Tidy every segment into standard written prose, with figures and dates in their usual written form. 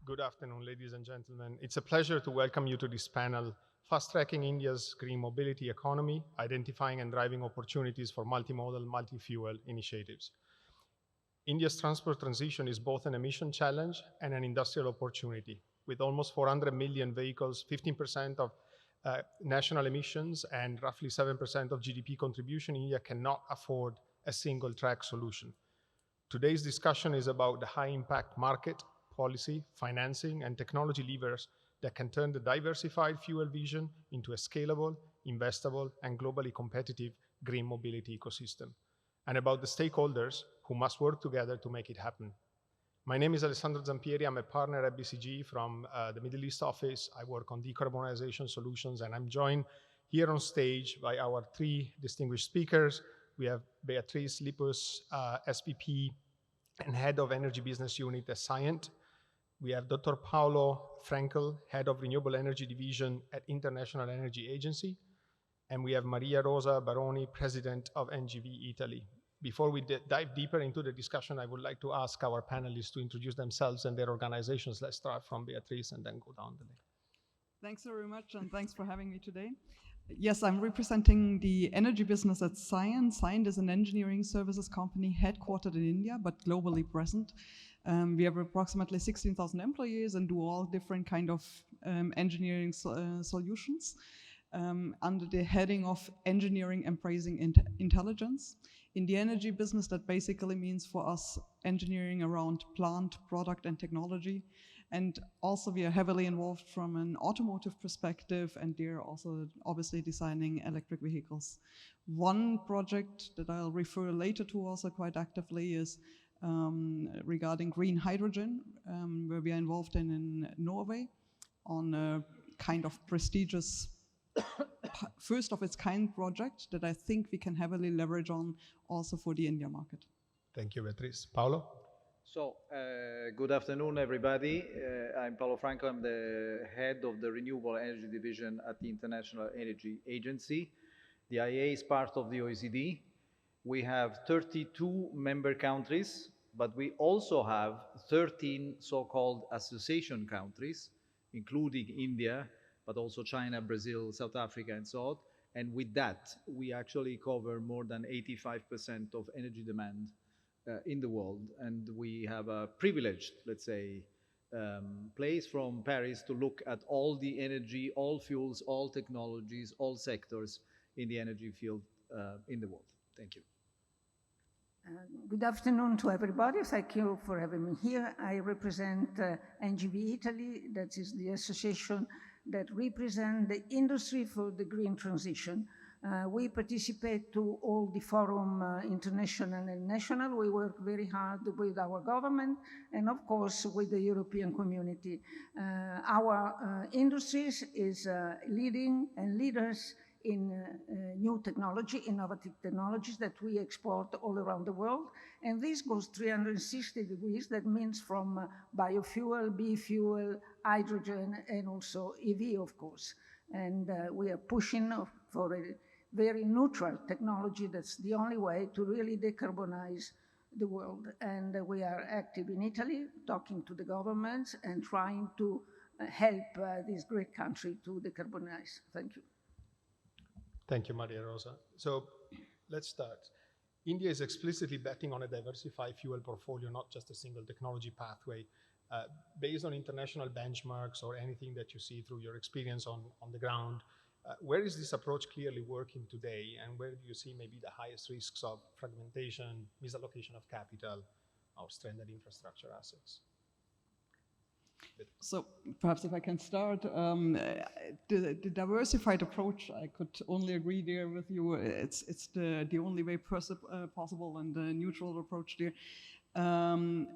Good afternoon, ladies and gentlemen. It's a pleasure to welcome you to this panel, Fast-Tracking India's Green Mobility Economy, Identifying and Driving Opportunities for Multimodal, Multi-Fuel Initiatives. India's transport transition is both an emission challenge and an industrial opportunity. With almost 400 million vehicles, 15% of national emissions, and roughly 7% of GDP contribution, India cannot afford a single-track solution. Today's discussion is about the high-impact market, policy, financing, and technology levers that can turn the diversified fuel vision into a scalable, investable, and globally competitive green mobility ecosystem, and about the stakeholders who must work together to make it happen. My name is Alessandro Zampieri. I'm a partner at BCG from the Middle East office. I work on decarbonization solutions, and I'm joined here on stage by our three distinguished speakers. We have Beatrice Lippus, SVP and Head of Energy Business Unit at Cyient. We have Dr. Paolo Frankl, Head of Renewable Energy Division at International Energy Agency. And we have Mariarosa Baroni, President of NGV Italy. Before we dive deeper into the discussion, I would like to ask our panelists to introduce themselves and their organizations. Let's start from Beatrice and then go down the list. Thanks very much, and thanks for having me today. Yes, I'm representing the energy business at Cyient. Cyient is an engineering services company headquartered in India, but globally present. We have approximately 16,000 employees and do all different kind of engineering solutions under the heading of engineering embracing intelligence. In the energy business, that basically means for us engineering around plant, product, and technology. And also we are heavily involved from an automotive perspective, and they're also obviously designing electric vehicles. One project that I'll refer later to also quite actively is regarding green hydrogen, where we are involved in Norway on a kind of prestigious first of its kind project that I think we can heavily leverage on also for the India market. Thank you, Beatrice. Paolo? So, good afternoon, everybody. I'm Paolo Frankl. I'm the head of the Renewable Energy Division at the International Energy Agency. The IEA is part of the OECD. We have 32 member countries, but we also have 13 so-called association countries, including India, but also China, Brazil, South Africa, and so on. And with that, we actually cover more than 85% of energy demand in the world. And we have a privileged, let's say, place from Paris to look at all the energy, all fuels, all technologies, all sectors in the energy field in the world. Thank you. Good afternoon to everybody. Thank you for having me here. I represent NGV Italy, that is the association that represents the industry for the green transition. We participate to all the forum, international and national. We work very hard with our government and of course with the European community. Our industries is leading and leaders in new technology, innovative technologies that we export all around the world. And this goes 360 degrees. That means from biofuel, biofuel, hydrogen, and also EV, of course. And we are pushing for a very neutral technology. That's the only way to really decarbonize the world. And we are active in Italy, talking to the governments and trying to help this great country to decarbonize. Thank you. Thank you, Mariarosa. So let's start. India is explicitly betting on a diversified fuel portfolio, not just a single technology pathway. Based on international benchmarks or anything that you see through your experience on the ground, where is this approach clearly working today, and where do you see maybe the highest risks of fragmentation, misallocation of capital, or stranded infrastructure assets? So perhaps if I can start, the diversified approach, I could only agree there with you. It's the only way possible, and the neutral approach there. I'm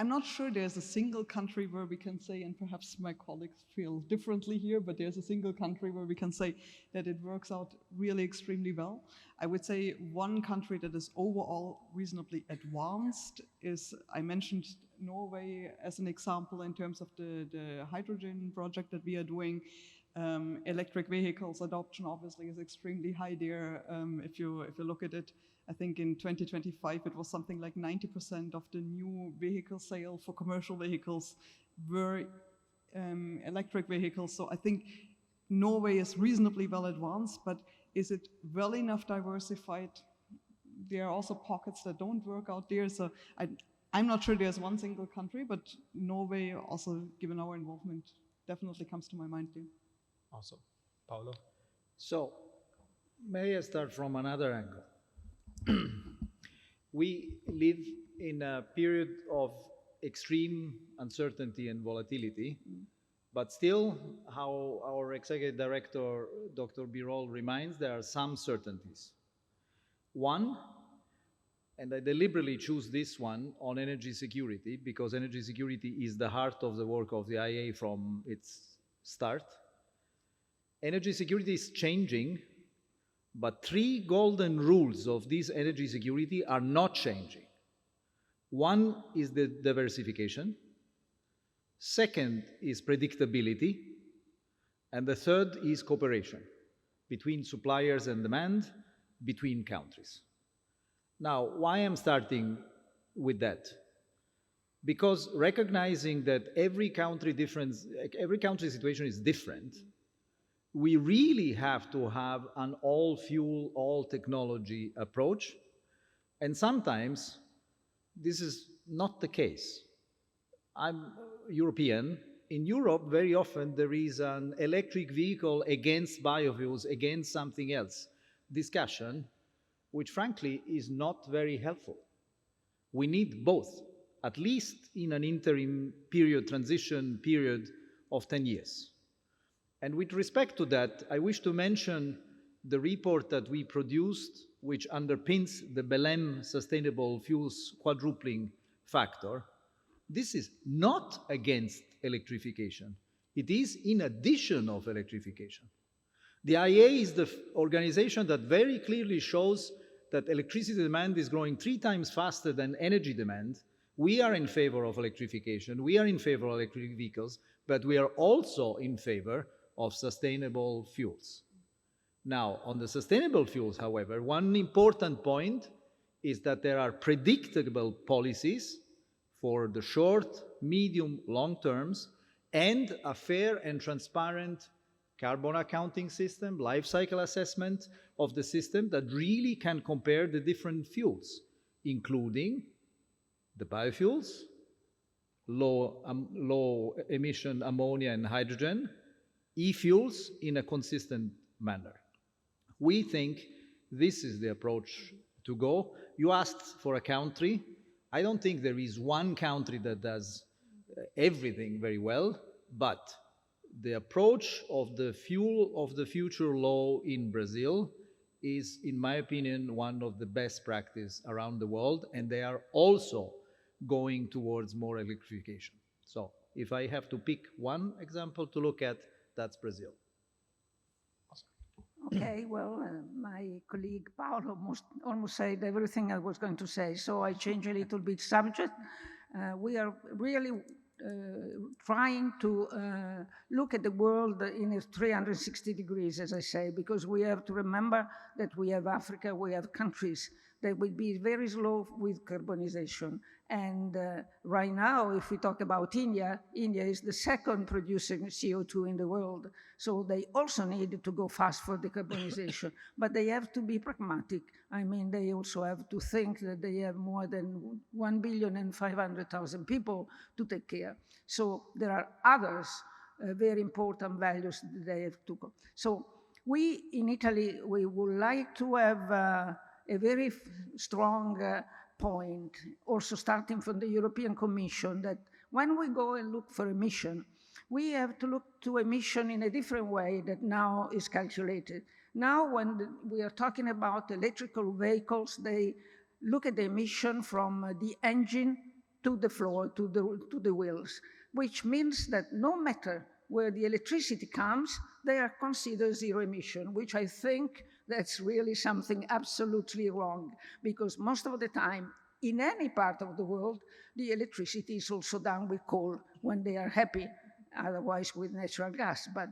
not sure there's a single country where we can say, and perhaps my colleagues feel differently here, but there's a single country where we can say that it works out really extremely well. I would say one country that is overall reasonably advanced is, I mentioned Norway as an example in terms of the hydrogen project that we are doing. Electric vehicles adoption obviously is extremely high there if you look at it. I think in 2025 it was something like 90% of the new vehicle sale for commercial vehicles were electric vehicles. So I think Norway is reasonably well advanced, but is it well enough diversified? There are also pockets that don't work out there. So I'm not sure there's one single country, but Norway, also given our involvement, definitely comes to my mind here. Awesome. Paolo? So, may I start from another angle? We live in a period of extreme uncertainty and volatility, but still, how our executive director, Dr. Birol, reminds, there are some certainties. One, and I deliberately choose this one on energy security, because energy security is the heart of the work of the IEA from its start. Energy security is changing, but three golden rules of this energy security are not changing. One is the diversification. Second is predictability. And the third is cooperation between suppliers and demand, between countries. Now, why I'm starting with that? Because recognizing that every country situation is different, we really have to have an all-fuel, all-technology approach. And sometimes this is not the case. I'm European. In Europe, very often there is an electric vehicle against biofuels, against something else discussion, which frankly is not very helpful. We need both, at least in an interim period, transition period of 10 years. And with respect to that, I wish to mention the report that we produced, which underpins the Belém Sustainable Fuels quadrupling factor. This is not against electrification. It is in addition of electrification. The IEA is the organization that very clearly shows that electricity demand is growing 3 times faster than energy demand. We are in favor of electrification. We are in favor of electric vehicles, but we are also in favor of sustainable fuels. Now, on the sustainable fuels, however, one important point is that there are predictable policies for the short, medium, long terms, and a fair and transparent carbon accounting system, life cycle assessment of the system that really can compare the different fuels, including the biofuels, low emission ammonia and hydrogen, e-fuels in a consistent manner. We think this is the approach to go. You asked for a country. I don't think there is one country that does everything very well, but the approach of the fuel of the future law in Brazil is, in my opinion, one of the best practice around the world, and they are also going towards more electrification. So if I have to pick one example to look at, that's Brazil. Okay, well, my colleague Paolo almost said everything I was going to say, so I change a little bit subject. We are really trying to look at the world in a 360 degrees, as I say, because we have to remember that we have Africa, we have countries that will be very slow with carbonization. And right now, if we talk about India, India is the second producing CO2 in the world. So they also need to go fast for decarbonization, but they have to be pragmatic. I mean, they also have to think that they have more than 1,500,000 people to take care. So there are others very important values that they have to go. So we in Italy, we would like to have a very strong point, also starting from the European Commission, that when we go and look for emission, we have to look to emission in a different way that now is calculated. Now, when we are talking about electrical vehicles, they look at the emission from the engine to the floor, to the wheels, which means that no matter where the electricity comes, they are considered zero emission, which I think that's really something absolutely wrong, because most of the time, in any part of the world, the electricity is also done with coal when they are happy, otherwise with natural gas. But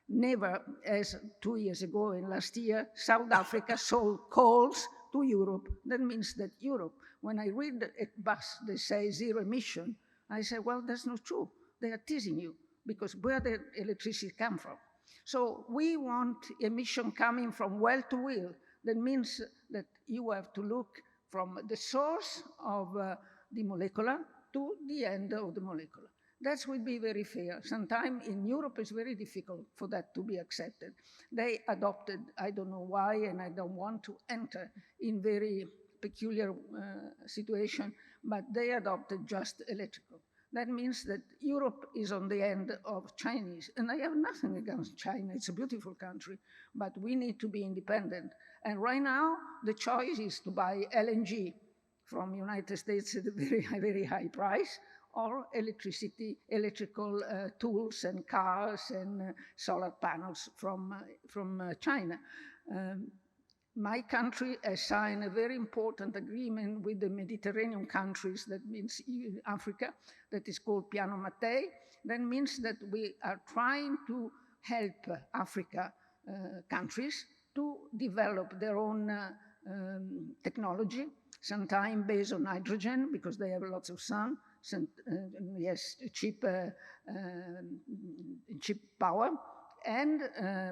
never, as 2 years ago and last year, South Africa sold coals to Europe. That means that Europe, when I read a bus, they say zero emission, I say, well, that's not true. They are teasing you, because where the electricity come from? So we want emission coming from well to wheel. That means that you have to look from the source of the molecular to the end of the molecular. That would be very fair. Sometimes in Europe it's very difficult for that to be accepted. They adopted, I don't know why, and I don't want to enter in very peculiar situation, but they adopted just electrical. That means that Europe is on the end of Chinese. And I have nothing against China, it's a beautiful country, but we need to be independent. And right now, the choice is to buy LNG from United States at a very high price, or electrical tools and cars and solar panels from China. My country has signed a very important agreement with the Mediterranean countries, that means Africa, that is called Piano Mattei. That means that we are trying to help Africa countries to develop their own technology, sometimes based on hydrogen, because they have lots of sun, yes, cheap power. And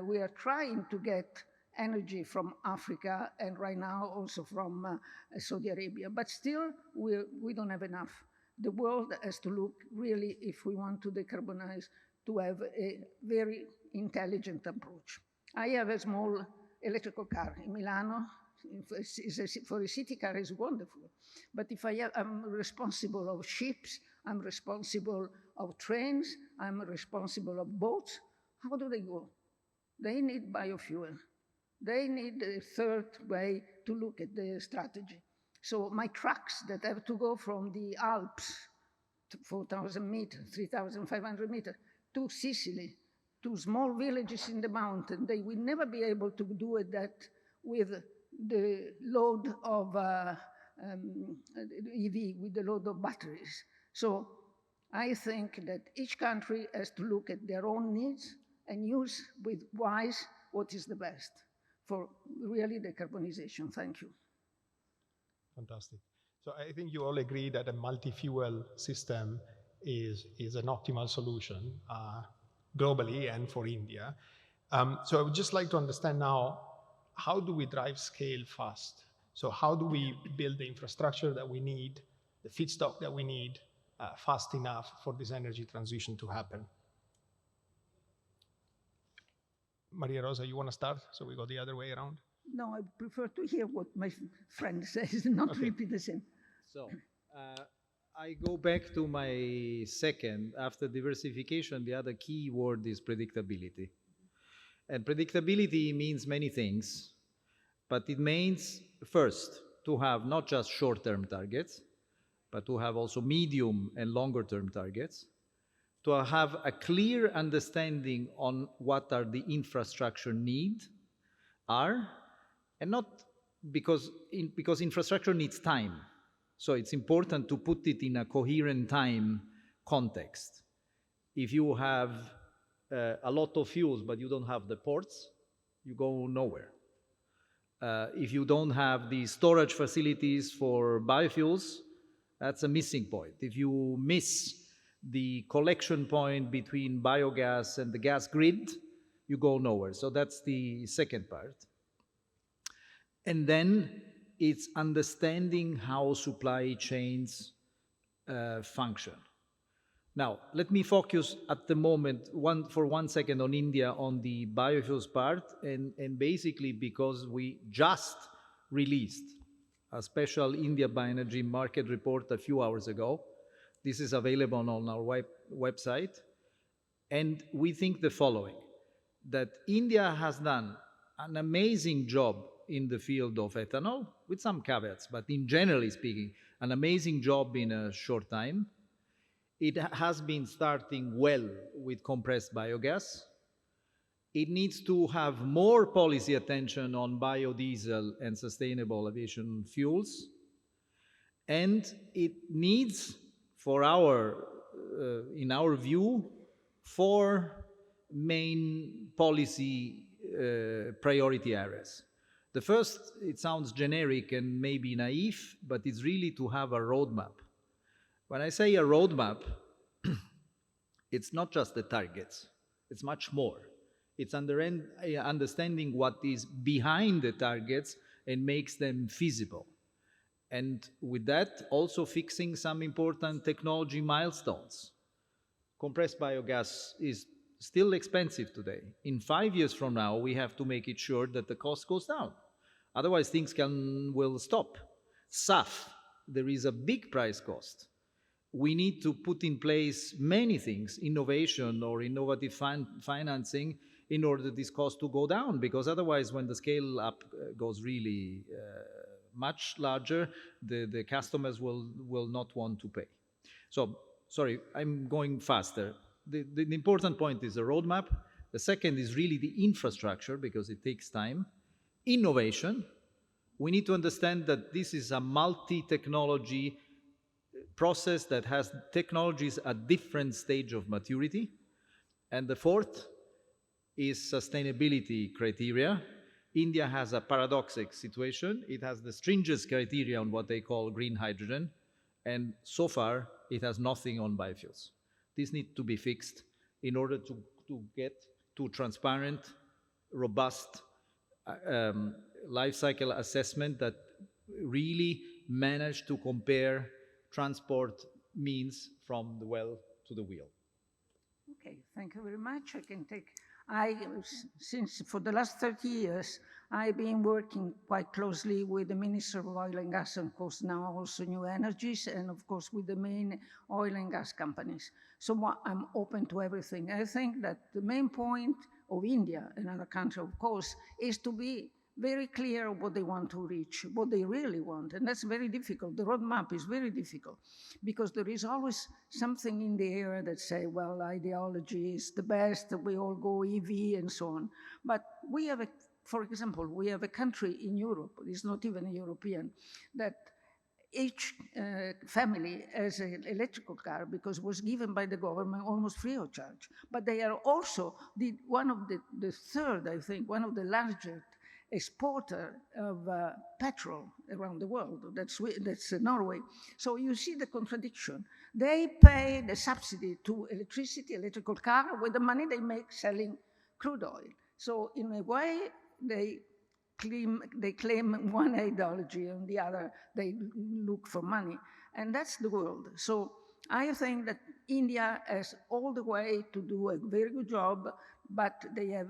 we are trying to get energy from Africa, and right now also from Saudi Arabia. But still, we don't have enough. The world has to look really, if we want to decarbonize, to have a very intelligent approach. I have a small electrical car in Milano. For a city car, is wonderful. But if I'm responsible of ships, I'm responsible of trains, I'm responsible of boats, how do they go? They need biofuel. They need a third way to look at the strategy. So my trucks that have to go from the Alps, to 4,000 meters, 3,500 meters, to Sicily, to small villages in the mountain, they will never be able to do that with the load of EV, with the load of batteries. So I think that each country has to look at their own needs and use with wise what is the best for really decarbonization. Thank you. Fantastic. So I think you all agree that a multi-fuel system is an optimal solution globally and for India. So I would just like to understand now, how do we drive scale fast? So how do we build the infrastructure that we need, the feedstock that we need fast enough for this energy transition to happen? Mariarosa, you want to start? So we go the other way around? No, I prefer to hear what my friend says, not repeat the same. So I go back to my second. After diversification, the other key word is predictability. And predictability means many things, but it means first to have not just short-term targets, but to have also medium and longer-term targets, to have a clear understanding on what are the infrastructure needs are, and not because infrastructure needs time. So it's important to put it in a coherent time context. If you have a lot of fuels, but you don't have the ports, you go nowhere. If you don't have the storage facilities for biofuels, that's a missing point. If you miss the collection point between biogas and the gas grid, you go nowhere. So that's the second part. And then it's understanding how supply chains function. Now, let me focus at the moment for 1 second on India, on the biofuels part, and basically because we just released a special India Bioenergy market report a few hours ago. This is available on our website. And we think the following, that India has done an amazing job in the field of ethanol, with some caveats, but in generally speaking, an amazing job in a short time. It has been starting well with compressed biogas. It needs to have more policy attention on biodiesel and sustainable aviation fuels. And it needs, in our view, 4 main policy priority areas. The first, it sounds generic and maybe naive, but it's really to have a roadmap. When I say a roadmap, it's not just the targets, it's much more. It's understanding what is behind the targets and makes them feasible. And with that, also fixing some important technology milestones. Compressed biogas is still expensive today. In 5 years from now, we have to make it sure that the cost goes down. Otherwise, things will stop. SAF, there is a big price cost. We need to put in place many things, innovation or innovative financing, in order that this cost to go down, because otherwise when the scale up goes really much larger, the customers will not want to pay. So, sorry, I'm going faster. The important point is the roadmap. The second is really the infrastructure, because it takes time. Innovation. We need to understand that this is a multi-technology process that has technologies at different stage of maturity. And the fourth is sustainability criteria. India has a paradoxic situation. It has the stringent criteria on what they call green hydrogen, and so far it has nothing on biofuels. This needs to be fixed in order to get to transparent, robust life cycle assessment that really manage to compare transport means from the well to the wheel. Okay, thank you very much. Since for the last 30 years, I've been working quite closely with the Minister of Oil and Gas, and of course now also New Energies, and of course with the main oil and gas companies. So I'm open to everything. I think that the main point of India, another country of course, is to be very clear what they want to reach, what they really want. And that's very difficult. The roadmap is very difficult because there is always something in the air that say, well, ideology is the best, we all go EV and so on. But we have, for example, we have a country in Europe, it's not even a European, that each family has an electrical car because it was given by the government almost free of charge. But they are also one of the third, I think, one of the largest exporter of petrol around the world. That's Norway. So you see the contradiction. They pay the subsidy to electrical car with the money they make selling crude oil. So in a way, they claim one ideology, and the other they look for money. And that's the world. So I think that India has all the way to do a very good job, but they have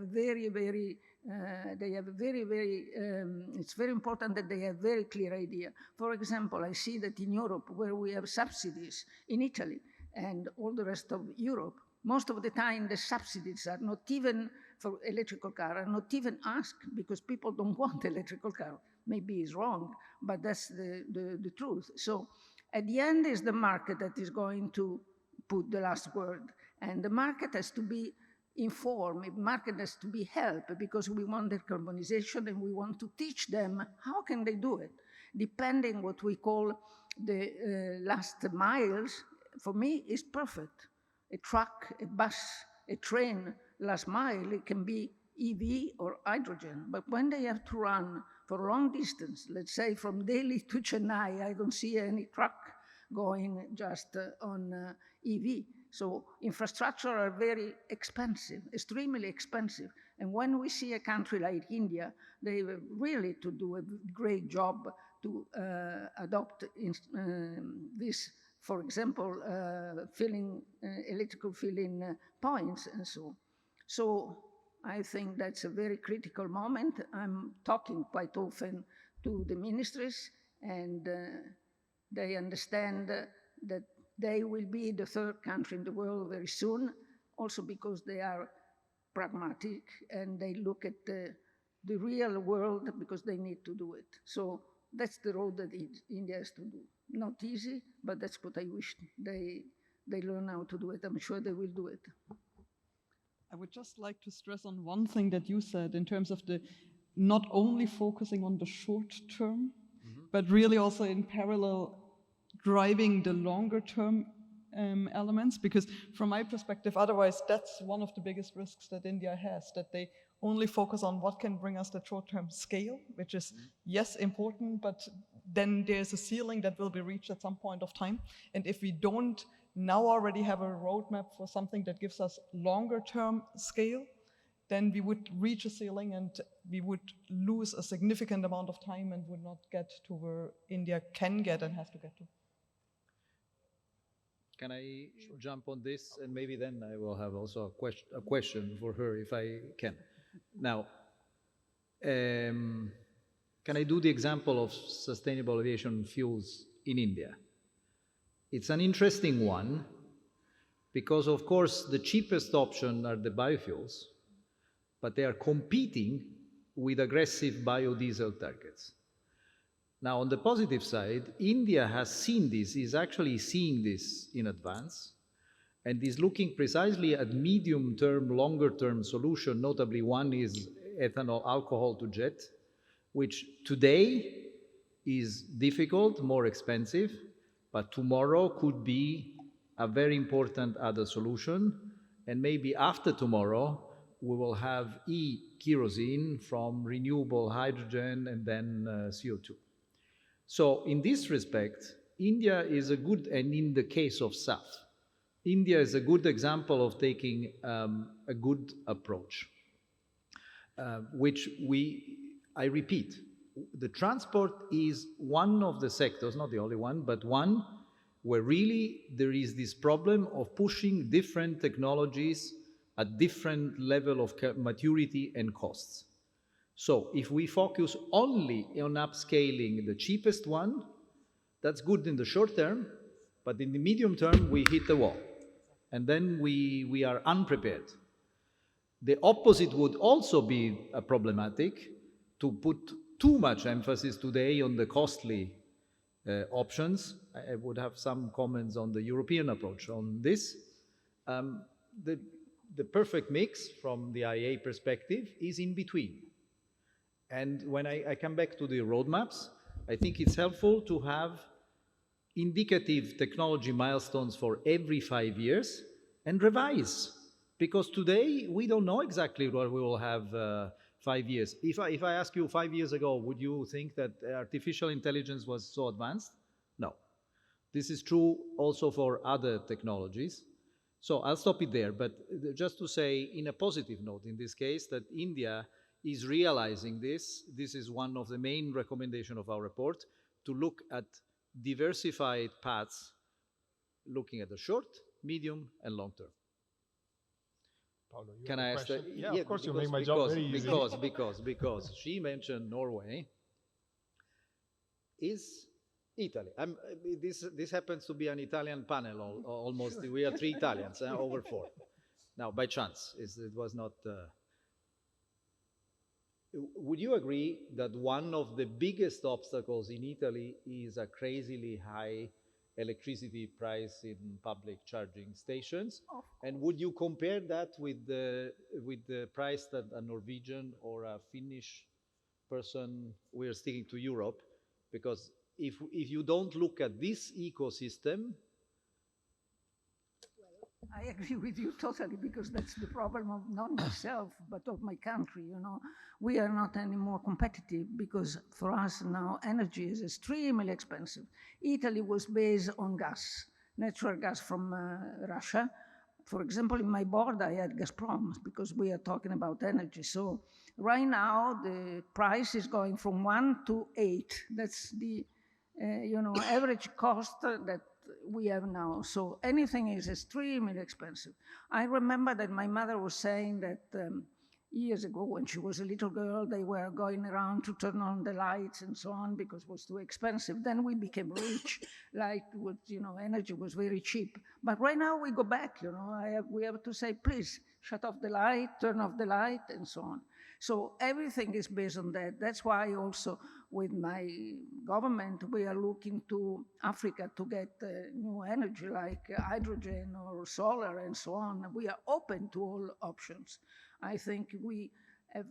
it's very important that they have very clear idea. For example, I see that in Europe, where we have subsidies, in Italy and all the rest of Europe, most of the time the subsidies are not even for electrical car, are not even asked because people don't want electrical car. Maybe it's wrong, but that's the truth. So at the end is the market that is going to put the last word, and the market has to be informed, the market has to be helped, because we want decarbonization and we want to teach them how can they do it. Depending what we call the last miles, for me is perfect. A truck, a bus, a train, last mile, it can be EV or hydrogen. But when they have to run for long distance, let's say from Delhi to Chennai, I don't see any truck going just on EV. So infrastructure are very expensive, extremely expensive. And when we see a country like India, they really to do a great job to adopt this, for example, electrical filling points and so. So I think that's a very critical moment. I'm talking quite often to the ministries, and they understand that they will be the third country in the world very soon, also because they are pragmatic and they look at the real world because they need to do it. So that's the road that India has to do. Not easy, but that's what I wish they learn how to do it. I'm sure they will do it. I would just like to stress on one thing that you said in terms of the not only focusing on the short term, but really also in parallel driving the longer term elements, because from my perspective, otherwise that's one of the biggest risks that India has, that they only focus on what can bring us the short-term scale, which is, yes, important, but then there's a ceiling that will be reached at some point of time. And if we don't now already have a roadmap for something that gives us longer-term scale, then we would reach a ceiling and we would lose a significant amount of time and would not get to where India can get and has to get to. Can I jump on this? And maybe then I will have also a question for her, if I can. Now, can I do the example of sustainable aviation fuels in India? It's an interesting one because, of course, the cheapest option are the biofuels, but they are competing with aggressive biodiesel targets. Now, on the positive side, India has seen this, is actually seeing this in advance, and is looking precisely at medium-term, longer-term solution. Notably, one is ethanol alcohol to jet, which today is difficult, more expensive, but tomorrow could be a very important other solution. And maybe after tomorrow, we will have e-kerosene from renewable hydrogen and then CO2. So in this respect, India is a good, and in the case of SAF, India is a good example of taking a good approach, which I repeat, the transport is one of the sectors, not the only one, but one where really there is this problem of pushing different technologies at different level of maturity and costs. So if we focus only on upscaling the cheapest one, that's good in the short term, but in the medium term, we hit the wall. And then we are unprepared. The opposite would also be problematic, to put too much emphasis today on the costly options. I would have some comments on the European approach on this. The perfect mix from the IEA perspective is in between. And when I come back to the roadmaps, I think it's helpful to have indicative technology milestones for every 5 years and revise. Because today, we don't know exactly what we will have 5 years. If I ask you 5 years ago, would you think that artificial intelligence was so advanced? No. This is true also for other technologies. So I'll stop it there, but just to say in a positive note in this case that India is realizing this. This is one of the main recommendations of our report, to look at diversified paths, looking at the short, medium, and long term. Paolo, you Can have I a ask question? that? Yeah, of course, you make my job very easy. Because she mentioned Norway. Is Italy. This happens to be an Italian panel almost. We are 3 Italians, over 4. Now, by chance, it was not... Would you agree that one of the biggest obstacles in Italy is a crazily high electricity price in public charging stations? And would you compare that with the price that a Norwegian or a Finnish person, we are sticking to Europe, because if you don't look at this ecosystem... I agree with you totally, because that's the problem of not myself, but of my country, you know. We are not any more competitive because for us now energy is extremely expensive. Italy was based on gas, natural gas from Russia. For example, in my board, I had Gazprom because we are talking about energy. So right now, the price is going from 1 to 8. That's the average cost that we have now. So anything is extremely expensive. I remember that my mother was saying that years ago when she was a little girl, they were going around to turn on the lights and so on because it was too expensive. Then we became rich. Light was, energy was very cheap. But right now we go back, we have to say, please, shut off the light, turn off the light, and so on. So everything is based on that. That's why also with my government, we are looking to Africa to get new energy like hydrogen or solar and so on. We are open to all options. I think we have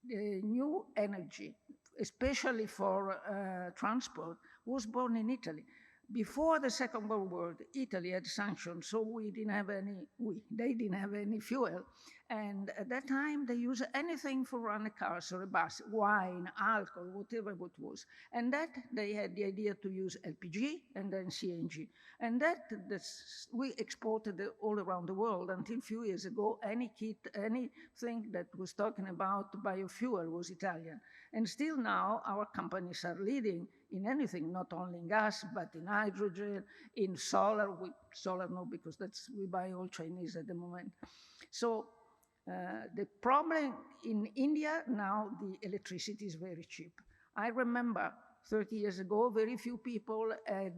new energy, especially for transport, was born in Italy. Before the Second World War, Italy had sanctions, so they didn't have any fuel. And at that time, they used anything for running cars or a bus, wine, alcohol, whatever it was. And that they had the idea to use LPG and then CNG. And we exported it all around the world until a few years ago. Anything that was talking about biofuel was Italian. And still now, our companies are leading in anything, not only in gas, but in hydrogen, in solar. Solar no, because we buy all Chinese at the moment. So the problem in India now, the electricity is very cheap. I remember 30 years ago, very few people had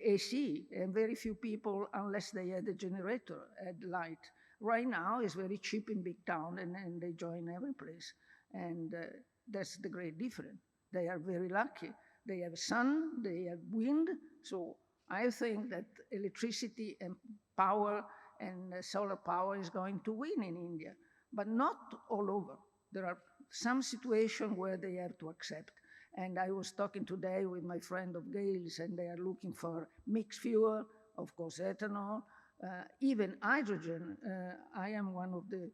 AC, and very few people, unless they had a generator, had light. Right now, it's very cheap in big town, and they join every place. And that's the great difference. They are very lucky. They have sun, they have wind. So I think that electricity and power and solar power is going to win in India, but not all over. There are some situations where they have to accept. And I was talking today with my friend of Gales, and they are looking for mixed fuel, of course, ethanol, even hydrogen. I am one of the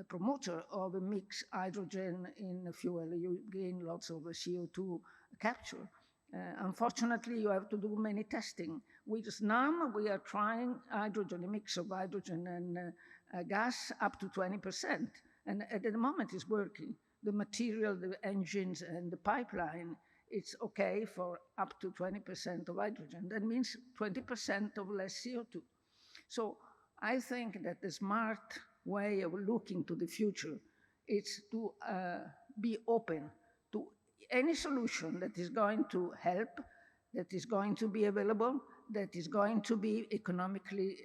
promoter of a mixed hydrogen in the fuel. You gain lots of CO2 capture. Unfortunately, you have to do many testing. With SNAM, we are trying hydrogen, a mix of hydrogen and gas up to 20%. And at the moment, it's working. The material, the engines, and the pipeline, it's okay for up to 20% of hydrogen. That means 20% of less CO2. So I think that the smart way of looking to the future is to be open to any solution that is going to help, that is going to be available, that is going to be economically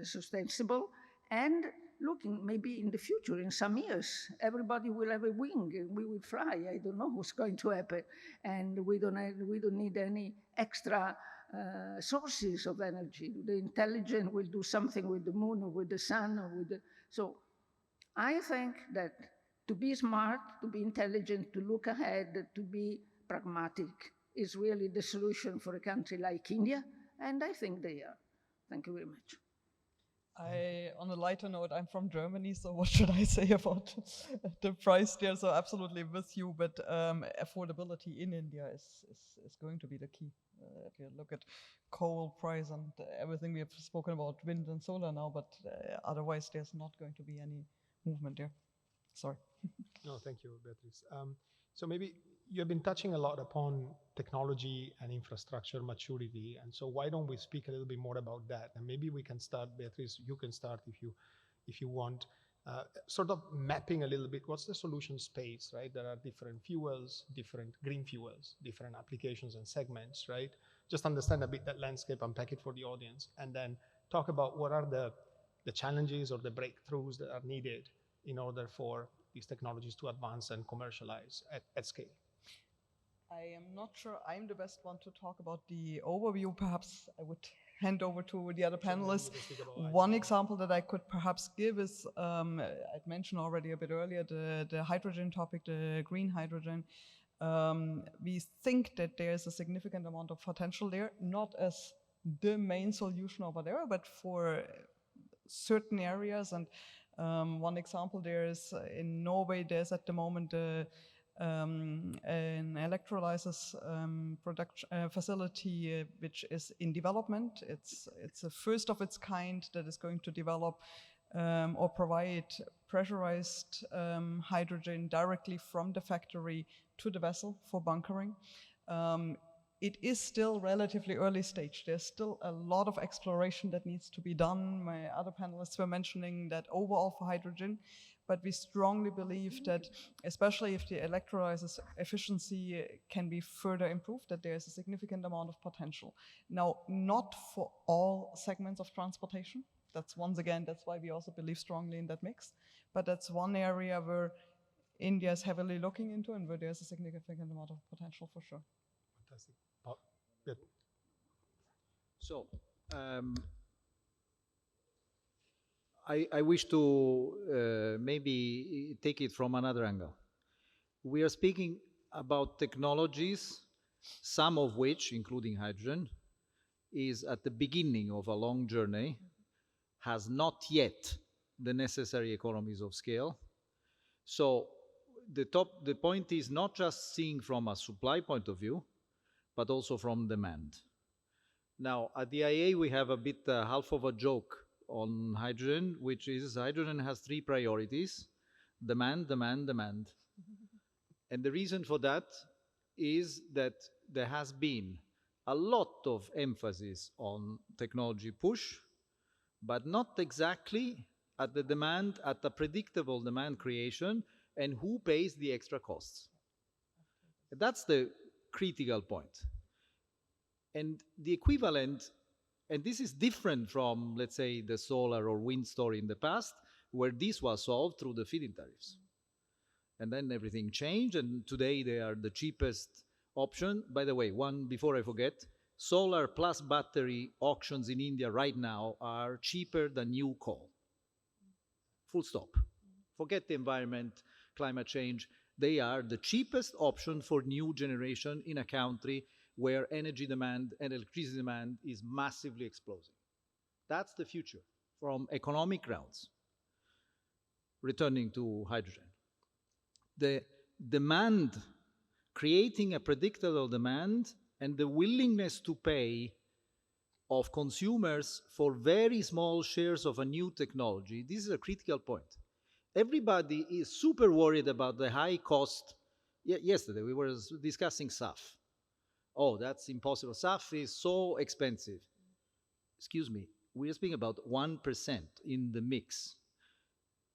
sustainable, and looking maybe in the future, in some years, everybody will have a wing, and we will fly. I don't know what's going to happen, and we don't need any extra sources of energy. The intelligent will do something with the moon or with the sun or with the... So I think that to be smart, to be intelligent, to look ahead, to be pragmatic is really the solution for a country like India, and I think they are. Thank you very much. On a lighter note, I'm from Germany, so what should I say about the price there? So absolutely with you, but affordability in India is going to be the key. If you look at coal price and everything we have spoken about, wind and solar now, but otherwise there's not going to be any movement there. Sorry. No, thank you, Beatrice. So maybe you have been touching a lot upon technology and infrastructure maturity, and so why don't we speak a little bit more about that? And maybe we can start, Beatrice, you can start if you want, sort of mapping a little bit what's the solution space, right? There are different fuels, different green fuels, different applications and segments, right? Just understand a bit that landscape, unpack it for the audience, and then talk about what are the challenges or the breakthroughs that are needed in order for these technologies to advance and commercialize at scale. I am not sure I'm the best one to talk about the overview. Perhaps I would hand over to the other panelists. One example that I could perhaps give is, I'd mentioned already a bit earlier, the hydrogen topic, the green hydrogen. We think that there's a significant amount of potential there, not as the main solution over there, but for certain areas. And one example there is in Norway, there's at the moment an electrolysis production facility which is in development. It's a first of its kind that is going to develop or provide pressurized hydrogen directly from the factory to the vessel for bunkering. It is still relatively early stage. There's still a lot of exploration that needs to be done. My other panelists were mentioning that overall for hydrogen, but we strongly believe that, especially if the electrolysis efficiency can be further improved, that there's a significant amount of potential. Now, not for all segments of transportation. That's once again, that's why we also believe strongly in that mix. But that's one area where India is heavily looking into and where there's a significant amount of potential for sure. Fantastic. Good. So, I wish to maybe take it from another angle. We are speaking about technologies some of which, including hydrogen, is at the beginning of a long journey, has not yet the necessary economies of scale. So the point is not just seeing from a supply point of view, but also from demand. Now, at the IEA, we have a bit half of a joke on hydrogen, which is hydrogen has three priorities: demand, demand, demand. And the reason for that is that there has been a lot of emphasis on technology push, but not exactly at the demand, at the predictable demand creation, and who pays the extra costs. That's the critical point. And the equivalent, and this is different from, let's say, the solar or wind story in the past, where this was solved through the feed-in tariffs. And then everything changed, and today they are the cheapest option. By the way, one before I forget, solar plus battery auctions in India right now are cheaper than new coal. Full stop. Forget the environment, climate change. They are the cheapest option for new generation in a country where energy demand and electricity demand is massively exploding. That's the future from economic grounds. Returning to hydrogen. The demand, creating a predictable demand and the willingness to pay of consumers for very small shares of a new technology, this is a critical point. Everybody is super worried about the high cost. Yesterday we were discussing SAF. Oh, that's impossible. SAF is so expensive. Excuse me, we are speaking about 1% in the mix.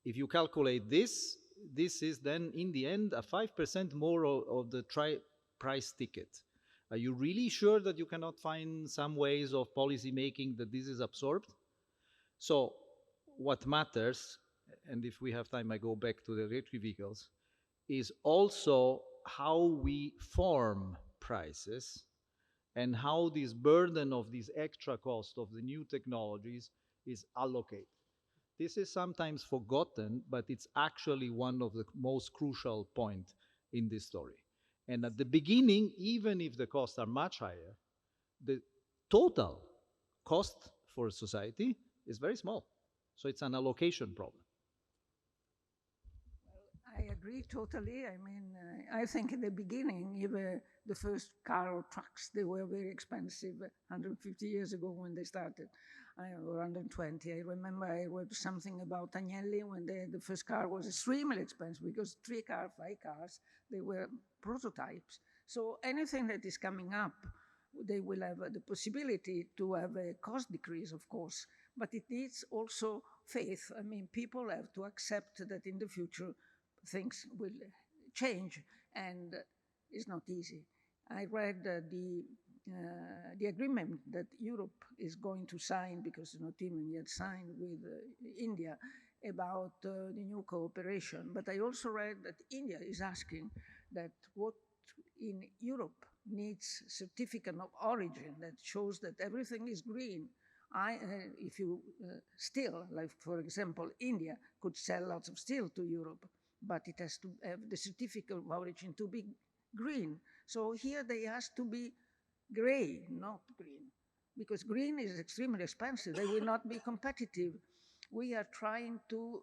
If you calculate this, this is then in the end a 5% more of the price ticket. Are you really sure that you cannot find some ways of policy making that this is absorbed? So what matters, and if we have time I go back to the electric vehicles, is also how we form prices and how this burden of this extra cost of the new technologies is allocated. This is sometimes forgotten, but it's actually one of the most crucial points in this story. And at the beginning, even if the costs are much higher, the total cost for society is very small. So it's an allocation problem. I agree totally. I mean, I think in the beginning, even the first car or trucks, they were very expensive 150 years ago when they started, or 120. I remember I read something about Agnelli when the first car was extremely expensive because 3 cars, 5 cars, they were prototypes. So anything that is coming up, they will have the possibility to have a cost decrease, of course, but it needs also faith. I mean, people have to accept that in the future, things will change, and it's not easy. I read the agreement that Europe is going to sign, because it's not even yet signed, with India about the new cooperation. But I also read that India is asking that what in Europe needs certificate of origin that shows that everything is green. If you steel, like for example, India could sell lots of steel to Europe, but it has to have the certificate of origin to be green. So here they ask to be gray, not green, because green is extremely expensive. They will not be competitive. We are trying to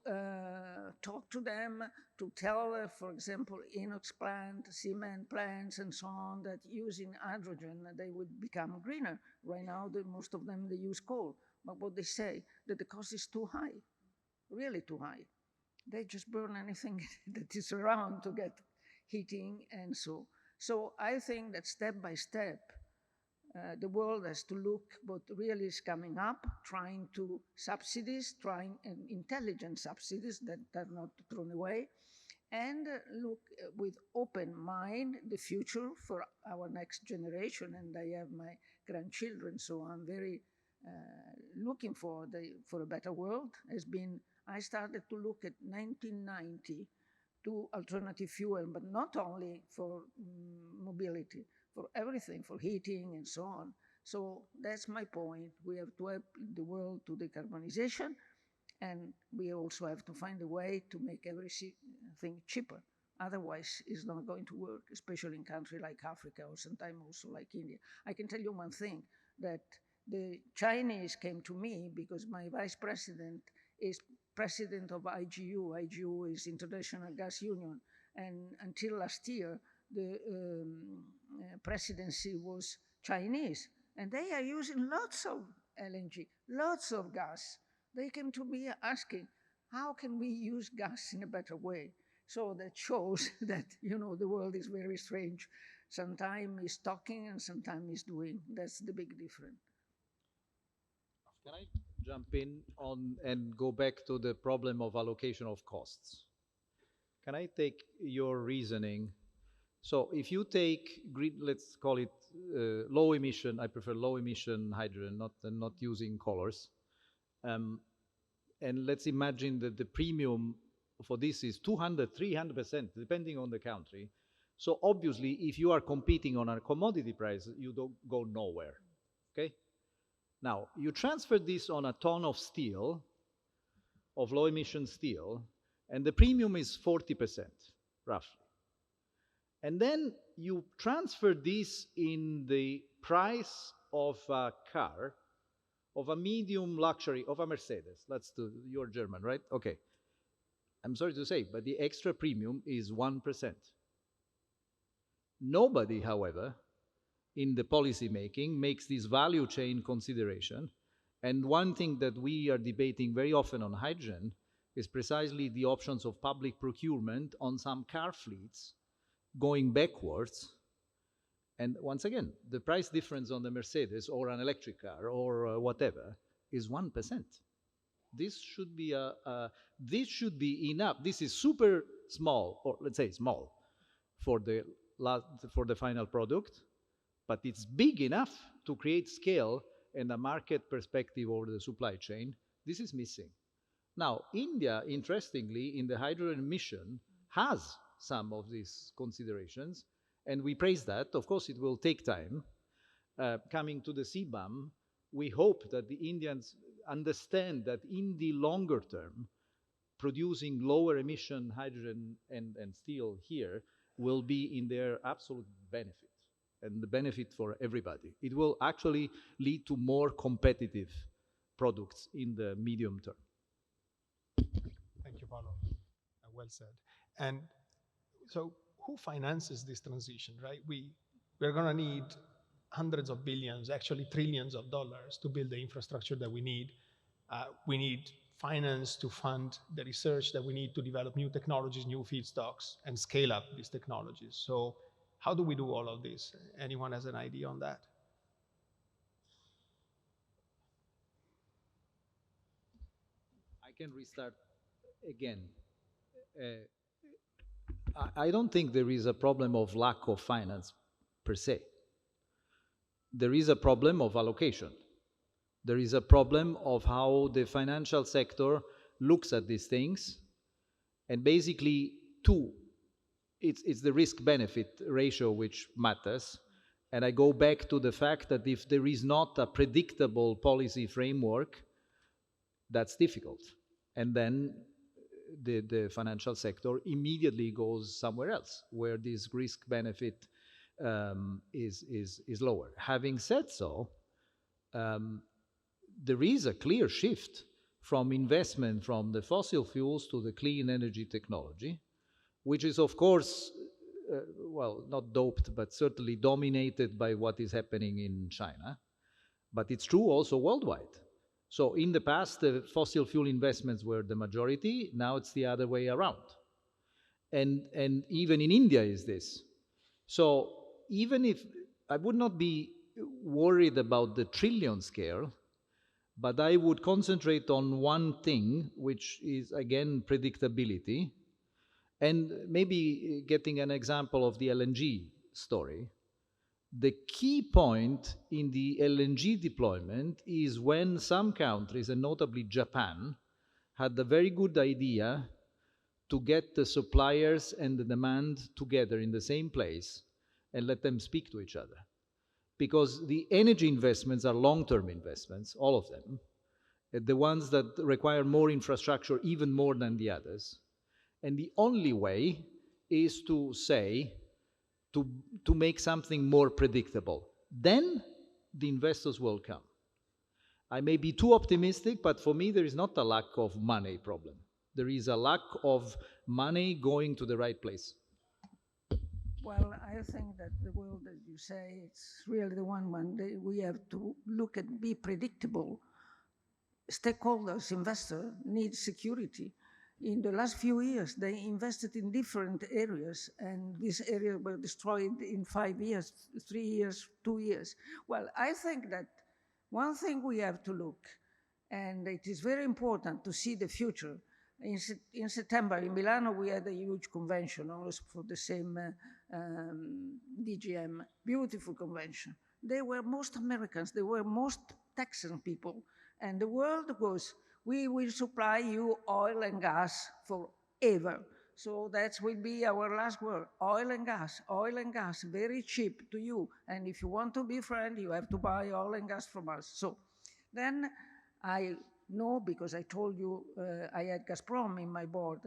talk to them, to tell, for example, inox plant, cement plants, and so on, that using hydrogen, they would become greener. Right now, most of them, they use coal. But what they say, that the cost is too high, really too high. They just burn anything that is around to get heating and so. So I think that step by step, the world has to look what really is coming up, trying to subsidies, trying intelligent subsidies that are not thrown away, and look with open mind the future for our next generation. And I have my grandchildren, so I'm very looking for a better world. I started to look at 1990 to alternative fuel, but not only for mobility, for everything, for heating and so on. So that's my point. We have to help the world to decarbonization, and we also have to find a way to make everything cheaper. Otherwise, it's not going to work, especially in countries like Africa or sometimes also like India. I can tell you one thing, that the Chinese came to me because my vice president is president of IGU. IGU is International Gas Union. And until last year, the presidency was Chinese. And they are using lots of LNG, lots of gas. They came to me asking, how can we use gas in a better way? So that shows that, you know, the world is very strange. Sometimes it's talking and sometimes it's doing. That's the big difference. Can I jump in on and go back to the problem of allocation of costs? Can I take your reasoning? So if you take green, let's call it low emission, I prefer low emission hydrogen, not using colors. And let's imagine that the premium for this is 200, 300%, depending on the country. So obviously, if you are competing on a commodity price, you don't go nowhere, okay? Now, you transfer this on a ton of steel, of low emission steel, and the premium is 40%, roughly. And then you transfer this in the price of a car, of a medium luxury, of a Mercedes. Let's do, you're German, right? Okay. I'm sorry to say, but the extra premium is 1%. Nobody, however, in the policy making makes this value chain consideration. And one thing that we are debating very often on hydrogen is precisely the options of public procurement on some car fleets going backwards. And once again, the price difference on the Mercedes or an electric car or whatever is 1%. This should be this should be enough. This is super small, or let's say small, for the final product, but it's big enough to create scale and a market perspective over the supply chain. This is missing. Now, India, interestingly, in the hydrogen emission, has some of these considerations, and we praise that. Of course, it will take time. Coming to the CBAM, we hope that the Indians understand that in the longer term, producing lower emission hydrogen and steel here will be in their absolute benefit, and the benefit for everybody. It will actually lead to more competitive products in the medium term. Thank you, Paolo. Well said. And so who finances this transition, right? We're going to need hundreds of billions, actually trillions of dollars to build the infrastructure that we need. We need finance to fund the research that we need to develop new technologies, new feedstocks, and scale up these technologies. So how do we do all of this? Anyone has an idea on that? I can restart again. I don't think there is a problem of lack of finance per se. There is a problem of allocation. There is a problem of how the financial sector looks at these things. And basically, it's the risk-benefit ratio which matters. And I go back to the fact that if there is not a predictable policy framework, that's difficult. And then the financial sector immediately goes somewhere else where this risk-benefit is lower. Having said so, there is a clear shift from investment from the fossil fuels to the clean energy technology, which is, of course, well, not doped, but certainly dominated by what is happening in China. But it's true also worldwide. So in the past, the fossil fuel investments were the majority. Now it's the other way around. And even in India is this. So even if I would not be worried about the trillion scale, but I would concentrate on one thing, which is, again, predictability. And maybe getting an example of the LNG story. The key point in the LNG deployment is when some countries, and notably Japan, had the very good idea to get the suppliers and the demand together in the same place and let them speak to each other. Because the energy investments are long-term investments, all of them, the ones that require more infrastructure even more than the others. And the only way is to say, to make something more predictable. Then the investors will come. I may be too optimistic, but for me, there is not a lack of money problem. There is a lack of money going to the right place. Well, I think that the world, as you say, it's really the one we have to look at, be predictable. Stakeholders, investors need security. In the last few years, they invested in different areas, and these areas were destroyed in 5 years, 3 years, 2 years. Well, I think that one thing we have to look, and it is very important to see the future. In September in Milano, we had a huge convention also for the same DGM, beautiful convention. They were most Americans, they were most Texan people. And the world was, we will supply you oil and gas forever. So that will be our last word, oil and gas, very cheap to you. And if you want to be friend, you have to buy oil and gas from us. So then I know, because I told you I had Gazprom in my board,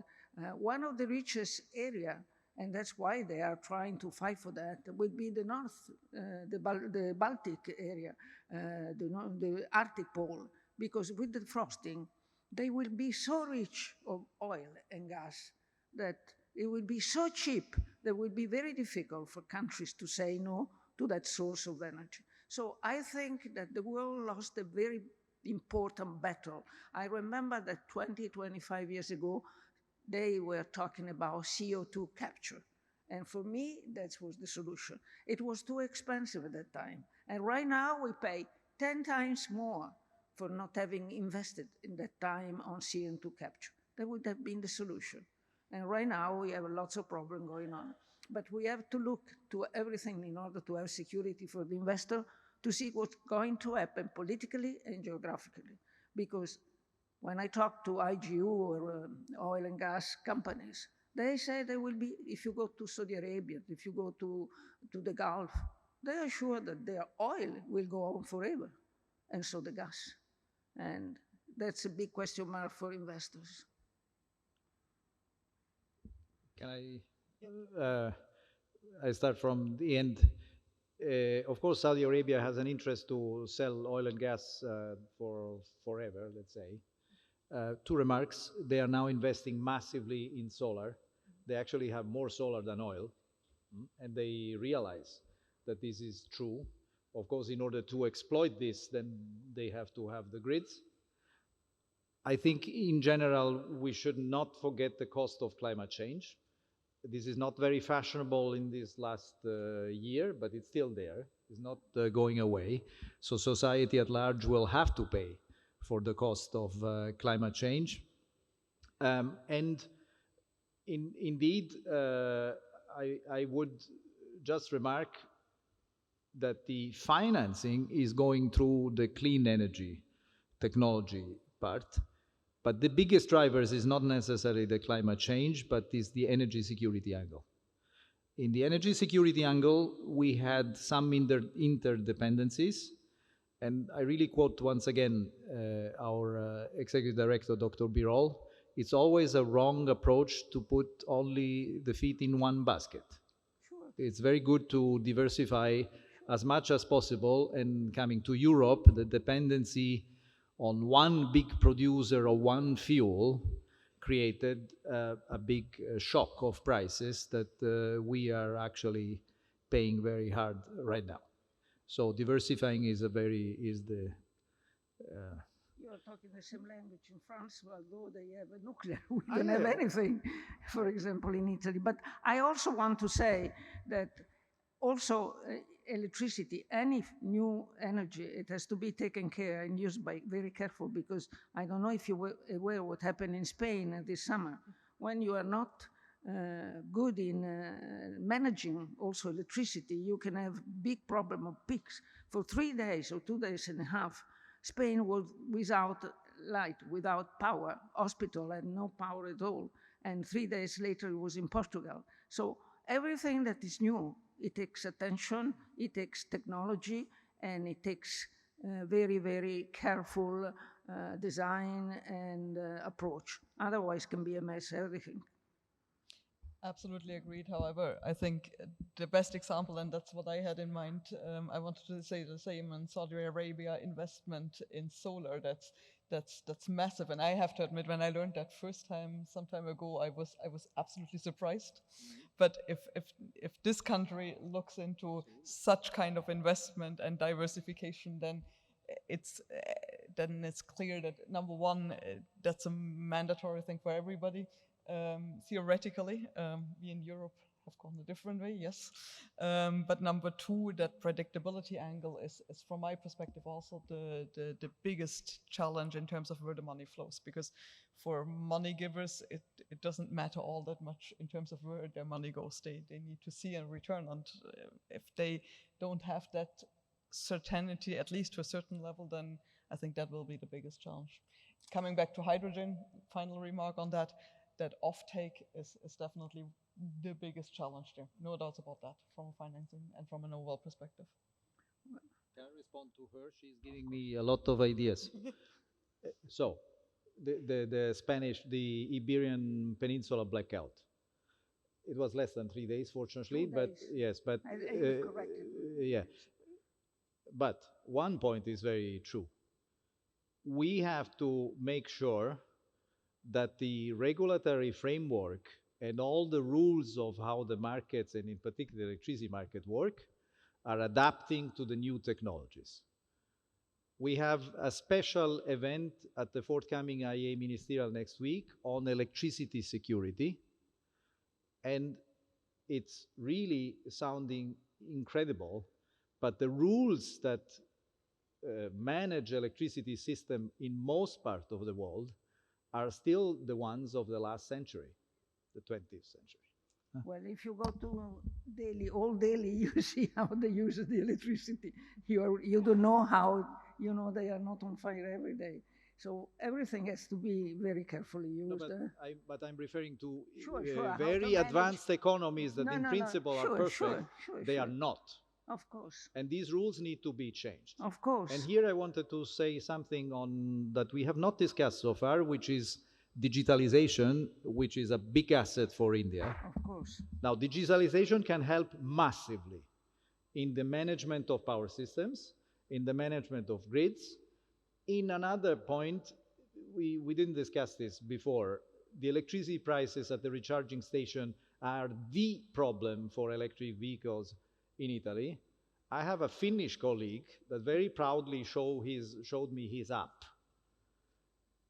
one of the richest area, and that's why they are trying to fight for that, would be the north, the Baltic area, the Arctic pole, because with the frosting, they will be so rich of oil and gas that it will be so cheap that it will be very difficult for countries to say no to that source of energy. So I think that the world lost a very important battle. I remember that 25 years ago, they were talking about CO2 capture. And for me, that was the solution. It was too expensive at that time. And right now we pay 10 times more for not having invested in that time on CO2 capture. That would have been the solution. And right now we have lots of problems going on. But we have to look to everything in order to have security for the investor, to see what's going to happen politically and geographically. Because when I talk to IGU or oil and gas companies, they say they will be, if you go to Saudi Arabia, if you go to the Gulf, they are sure that their oil will go on forever, and so the gas. And that's a big question mark for investors. Can I start from the end? Of course, Saudi Arabia has an interest to sell oil and gas for forever, let's say. 2 remarks. They are now investing massively in solar. They actually have more solar than oil, and they realize that this is true. Of course, in order to exploit this, then they have to have the grids. I think in general, we should not forget the cost of climate change. This is not very fashionable in this last year, but it's still there. It's not going away. So society at large will have to pay for the cost of climate change. And indeed, I would just remark that the financing is going through the clean energy technology part. But the biggest drivers is not necessarily the climate change, but is the energy security angle. In the energy security angle, we had some interdependencies. And I really quote once again our executive director, Dr. Birol. It's always a wrong approach to put only the feet in one basket. Sure. It's very good to diversify as much as possible. And coming to Europe, the dependency on one big producer or one fuel created a big shock of prices that we are actually paying very hard right now. So diversifying is the... You're talking the same language in France, although they have a nuclear. We don't have anything, for example, in Italy. But I also want to say that also electricity, any new energy, it has to be taken care and used by very careful, because I don't know if you were aware what happened in Spain this summer. When you are not good in managing also electricity, you can have big problem of peaks. For 3 days or 2 days and a half, Spain was without light, without power. Hospital had no power at all. And 3 days later, it was in Portugal. So everything that is new, it takes attention, it takes technology, and it takes very, very careful design and approach. Otherwise, it can be a mess, everything. Absolutely agreed. However, I think the best example, and that's what I had in mind, I wanted to say the same in Saudi Arabia investment in solar. That's massive. And I have to admit, when I learned that first time some time ago, I was absolutely surprised. But if this country looks into such kind of investment and diversification, then it's clear that number one, that's a mandatory thing for everybody. Theoretically, we in Europe have gone a different way, yes. But number two, that predictability angle is from my perspective also the biggest challenge in terms of where the money flows, because for money givers, it doesn't matter all that much in terms of where their money goes. They need to see a return, and if they don't have that certainty, at least to a certain level, then I think that will be the biggest challenge. Coming back to hydrogen, final remark on that offtake is definitely the biggest challenge there. No doubts about that from a financing and from an overall perspective. Can I respond to her? She's giving me a lot of ideas. So, the Iberian Peninsula blackout. It was less than 3 days, fortunately, 2 but days. yes, but You've corrected. yeah. But one point is very true. We have to make sure that the regulatory framework and all the rules of how the markets, and in particular the electricity market, work are adapting to the new technologies. We have a special event at the forthcoming IEA Ministerial next week on electricity security, and it's really sounding incredible, but the rules that manage electricity system in most parts of the world are still the ones of the last century, the 20th century. Well, if you go to Delhi, old Delhi, you see how they use the electricity. You don't know how, they are not on fire every day. So everything has to be very carefully used. No, but I'm referring to Sure, very advanced economies that in principle are perfect. Sure, they are not. Of course. And these rules need to be changed. Of course. And here I wanted to say something on that we have not discussed so far, which is digitalization, which is a big asset for India. Of course. Now, digitalization can help massively in the management of power systems, in the management of grids. In another point, we didn't discuss this before, the electricity prices at the recharging station are the problem for electric vehicles in Italy. I have a Finnish colleague that very proudly showed me his app.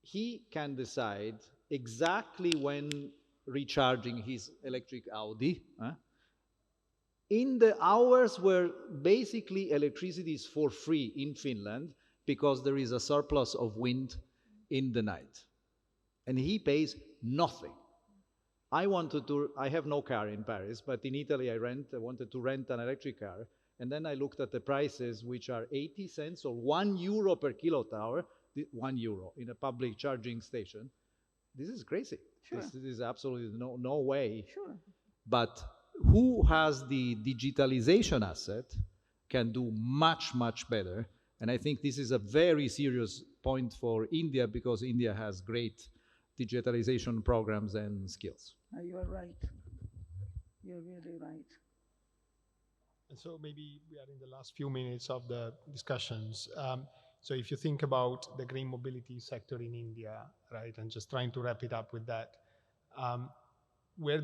He can decide exactly when recharging his electric Audi in the hours where basically electricity is for free in Finland because there is a surplus of wind in the night. And he pays nothing. I have no car in Paris, but in Italy I wanted to rent an electric car. And then I looked at the prices, which are 80 cents or €1 per kilowatt hour, €1 in a public charging station. This is crazy. Sure. This is absolutely no way. Sure. But who has the digitalization asset can do much, much better. And I think this is a very serious point for India because India has great digitalization programs and skills. You are right. You're really right. And so maybe we are in the last few minutes of the discussions. So if you think about the green mobility sector in India, right, and just trying to wrap it up with that, where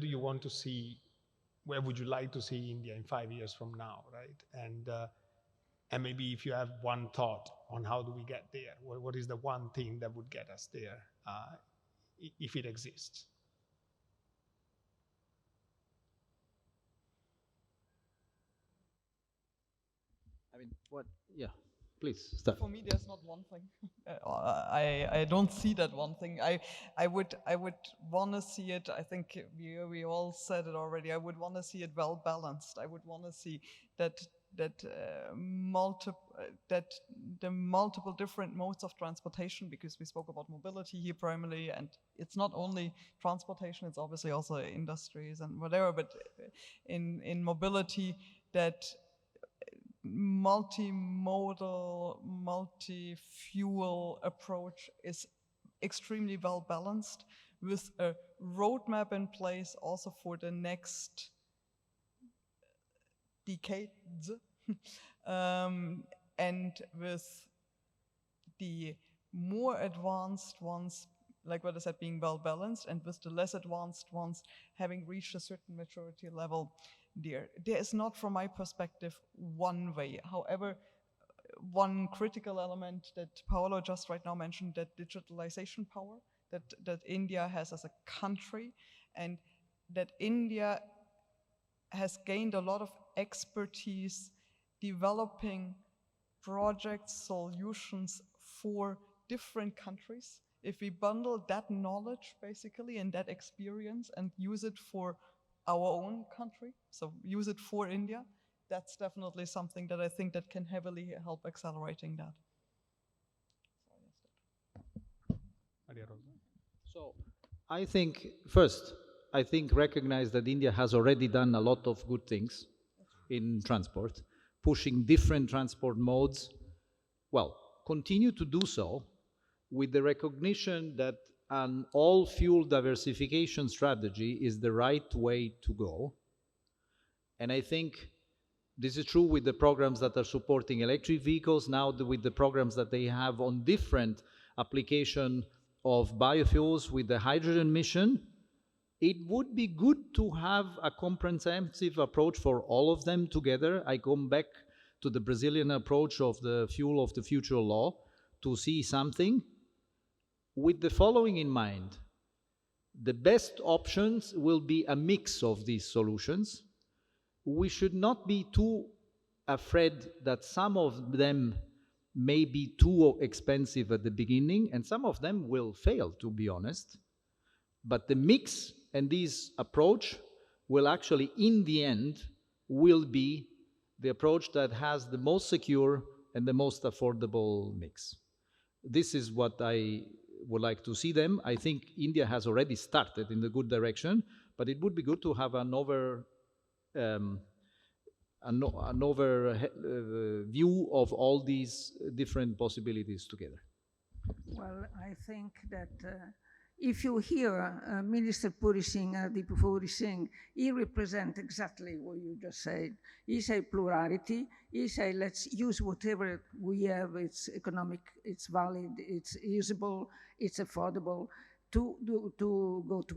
would you like to see India in 5 years from now, right? And maybe if you have one thought on how do we get there, what is the one thing that would get us there, if it exists? I mean, yeah, please, start. For me, there's not one thing. I don't see that one thing. I would want to see it, I think we all said it already, I would want to see it well balanced. I would want to see that the multiple different modes of transportation, because we spoke about mobility here primarily, and it's not only transportation, it's obviously also industries and whatever, but in mobility, that multi-modal, multi-fuel approach is extremely well balanced, with a roadmap in place also for the next decades, and with the more advanced ones, like what I said, being well balanced, and with the less advanced ones having reached a certain maturity level there. There is not, from my perspective, one way. However, one critical element that Paolo just right now mentioned, that digitalization power that India has as a country, and that India has gained a lot of expertise developing projects, solutions for different countries. If we bundle that knowledge basically and that experience and use it for our own country, so use it for India, that's definitely something that I think that can heavily help accelerating that. Mariarosa. So I think, first, recognize that India has already done a lot of good things in transport, pushing different transport modes. Well, continue to do so with the recognition that an all-fuel diversification strategy is the right way to go. And I think this is true with the programs that are supporting electric vehicles, now with the programs that they have on different application of biofuels with the hydrogen mission. It would be good to have a comprehensive approach for all of them together. I come back to the Brazilian approach of the fuel of the future law to see something with the following in mind. The best options will be a mix of these solutions. We should not be too afraid that some of them may be too expensive at the beginning, and some of them will fail, to be honest. But the mix and this approach will actually, in the end, will be the approach that has the most secure and the most affordable mix. This is what I would like to see them. I think India has already started in the good direction, but it would be good to have an view of all these different possibilities together. Well, I think that if you hear Minister Puri Singh, Puri Singh, he represents exactly what you just said. He said plurality. He said let's use whatever we have. It's economic, it's valid, it's usable, it's affordable to go to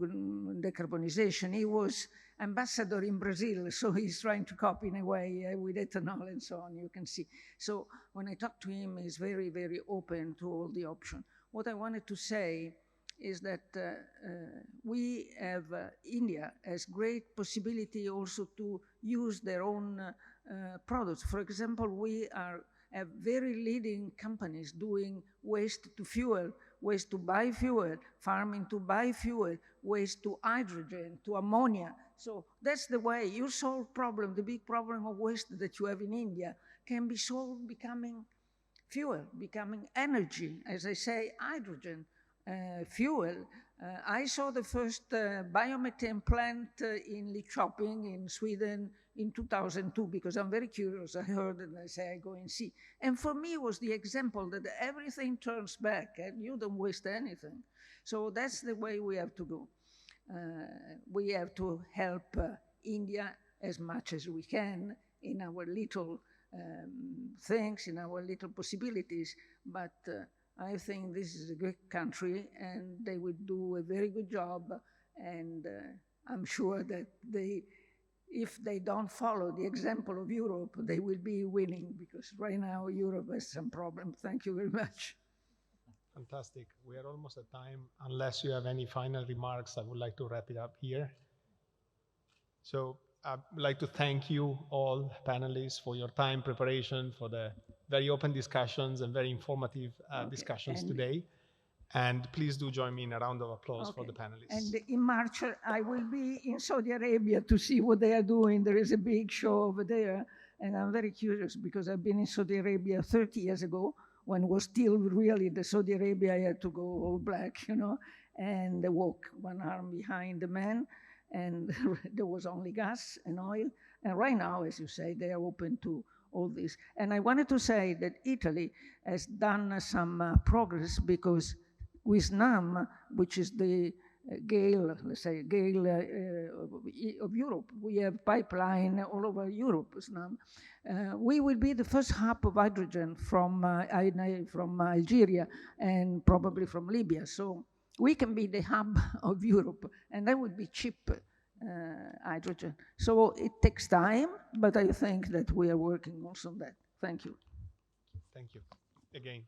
decarbonization. He was ambassador in Brazil, so he's trying to copy in a way with ethanol and so on, you can see. So when I talk to him, he's very, very open to all the options. What I wanted to say is that we have, India has great possibility also to use their own products. For example, we have very leading companies doing waste to fuel, waste to biofuel, farming to biofuel, waste to hydrogen, to ammonia. So that's the way you solve problem. The big problem of waste that you have in India can be solved becoming fuel, becoming energy. As I say, hydrogen. Fuel. I saw the first biomethane plant in Lidköping in Sweden in 2002 because I'm very curious. I heard and I say I go and see. And for me it was the example that everything turns back and you don't waste anything. So that's the way we have to go. We have to help India as much as we can in our little things, in our little possibilities, but I think this is a great country and they will do a very good job, and I'm sure that if they don't follow the example of Europe, they will be winning, because right now Europe has some problems. Thank you very much. Fantastic. We are almost at time. Unless you have any final remarks, I would like to wrap it up here. So I'd like to thank you all panelists for your time, preparation, for the very open discussions and very informative discussions today. And please do join me in a round of applause for the panelists. And in March, I will be in Saudi Arabia to see what they are doing. There is a big show over there. And I'm very curious because I've been in Saudi Arabia 30 years ago when it was still really the Saudi Arabia. I had to go all black, you know, and walk one arm behind the man. And there was only gas and oil. And right now, as you say, they are open to all this. And I wanted to say that Italy has done some progress because with NAM, which is the Gale, let's say Gale of Europe. We have pipeline all over Europe now. We will be the first hub of hydrogen from Algeria and probably from Libya. So we can be the hub of Europe, and that would be cheap hydrogen. So it takes time, but I think that we are working also on that. Thank you. Thank you again.